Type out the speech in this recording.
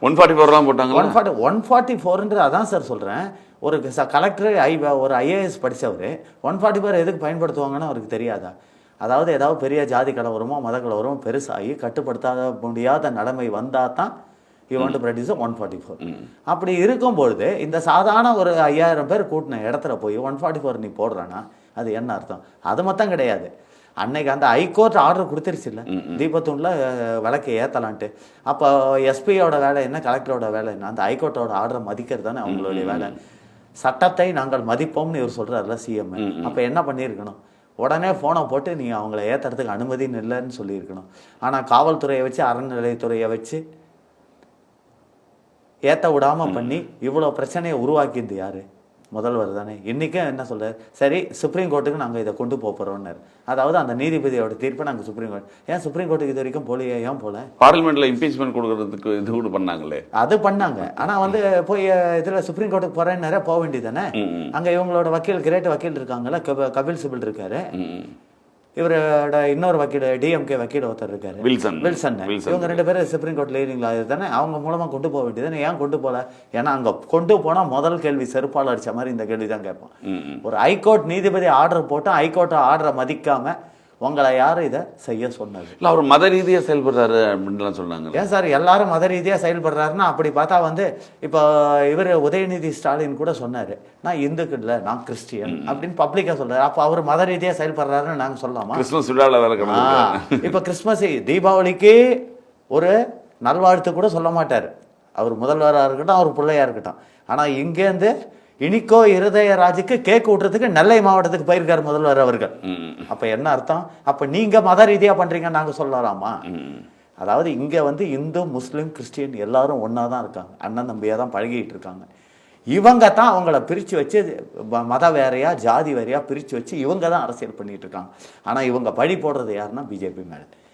144 போட்டாங்க. 144 அதான் சார் சொல்கிறேன். ஒரு கலெக்டர் ஒரு ஐஏஎஸ் படித்தவர் 144 எதுக்கு பயன்படுத்துவாங்கன்னு அவருக்கு தெரியாதா? அதாவது ஏதாவது பெரிய ஜாதி கலவரமோ மத கலவரமோ பெருசாகி கட்டுப்படுத்தாத முடியாத நிலைமை வந்தால் தான் யூ வாண்ட் டு ப்ரொடியூஸ் 144. அப்படி இருக்கும்பொழுது இந்த சாதாரண ஒரு 5000 பேர் கூட்டின இடத்துல போய் 144 நீ போடுறான்னா அது என்ன அர்த்தம்? அது மொத்தம் கிடையாது. அன்னைக்கு அந்த ஹைகோர்ட் ஆர்டர் கொடுத்துருச்சு இல்லை, தீபத்தூணில் விளக்கு ஏற்றலான்ட்டு. அப்போ எஸ்பியோட வேலை என்ன, கலெக்டரோட வேலை என்ன? அந்த ஹைகோர்ட்டோட ஆர்டரை மதிக்கிறது தானே அவங்களுடைய வேலை. சட்டத்தை நாங்கள் மதிப்போம்னு இவர் சொல்கிறாருல சிஎம். அப்போ என்ன பண்ணியிருக்கணும்? உடனே ஃபோனை போட்டு நீ அவங்கள ஏற்றுறதுக்கு அனுமதின்னு இல்லைன்னு சொல்லியிருக்கணும். ஆனால் காவல்துறையை வச்சு அறநிலையத்துறையை வச்சு ஏற்ற விடாமல் பண்ணி இவ்வளோ பிரச்சனையை உருவாக்கியது யார்? முதல்வர் தானே. இன்றைக்கும் என்ன சொல்கிறார்? சரி சுப்ரீம் கோர்ட்டுக்கு நாங்கள் இதை கொண்டு போகிறோம்னாரு. அதாவது அந்த நீதிபதியோட தீர்ப்பை நாங்கள் சுப்ரீம் கோர்ட், ஏன் சுப்ரீம் கோர்ட்டுக்கு இது வரைக்கும் போலியே? ஏன் போல? பார்லிமெண்ட்டில் இம்பீச்மெண்ட் கொடுக்கறதுக்கு இது கூட பண்ணாங்களே, அது பண்ணாங்க. ஆனால் போய் இதில் சுப்ரீம் கோர்ட்டுக்கு போகிறேன்னு போக வேண்டியது தானே. அங்கே இவங்களோட வக்கீல், கிரேட் வக்கீல் இருக்காங்கல்ல, கபில் சிபில் இருக்காரு, இவரோட இன்னொரு வக்கீல் டிஎம்கே வக்கீல் ஒருத்தர் இருக்காரு, வில்சன். இவங்க 2 பேரும் சுப்ரீம் கோர்ட் லீடிங்ல தானே, அவங்க மூலமா கொண்டு போக வேண்டியது. ஏன் கொண்டு போல? ஏன்னா அங்க கொண்டு போனா முதல் கேள்வி செருப்பால் அடிச்ச மாதிரி இந்த கேள்வி தான் கேட்பான். ஒரு ஹைகோர்ட் நீதிபதி ஆர்டர் போட்டா ஹைகோர்ட் ஆர்டரை மதிக்காம உங்களை யாரும் இதை செய்ய சொன்னது? இல்லை, அவர் மத ரீதியாக செயல்படுறாரு அப்படின்லாம் சொன்னாங்க. ஏன் சார் எல்லாரும் மத ரீதியாக செயல்படுறாருன்னா அப்படி பார்த்தா இப்போ இவர் உதயநிதி ஸ்டாலின் கூட சொன்னார், நான் இந்துக்கு இல்லை நான் கிறிஸ்டியன் அப்படின்னு பப்ளிக்காக சொல்கிறார். அப்போ அவர் மத ரீதியாக செயல்படுறாருன்னு நாங்கள் சொல்லலாமா? கிறிஸ்மஸ் விழாவில் வேலை இப்போ கிறிஸ்மஸ் தீபாவளிக்கு ஒரு நல்வாழ்த்து கூட சொல்ல மாட்டார் அவர், முதல்வராக இருக்கட்டும் அவர் பிள்ளையாக இருக்கட்டும். ஆனால் இங்கேருந்து இனிக்கோ இருதயராஜுக்கு கேக் விட்டுறதுக்கு நெல்லை மாவட்டத்துக்கு போயிருக்காரு முதல்வர் அவர்கள். அப்ப என்ன அர்த்தம்? அப்ப நீங்க மத ரீதியா பண்றீங்க நாங்க சொல்லலாமா? அதாவது இங்க இந்து முஸ்லீம் கிறிஸ்டியன் எல்லாரும் ஒன்னா தான் இருக்காங்க, அண்ணன் தம்பியா தான் பழகிட்டு இருக்காங்க. இவங்க தான் அவங்கள பிரிச்சு வச்சு மத வேறையா ஜாதி வேறையா பிரிச்சு வச்சு இவங்க தான் அரசியல் பண்ணிட்டு இருக்காங்க. ஆனா இவங்க பழி போடுறது யாருன்னா பிஜேபி மேல.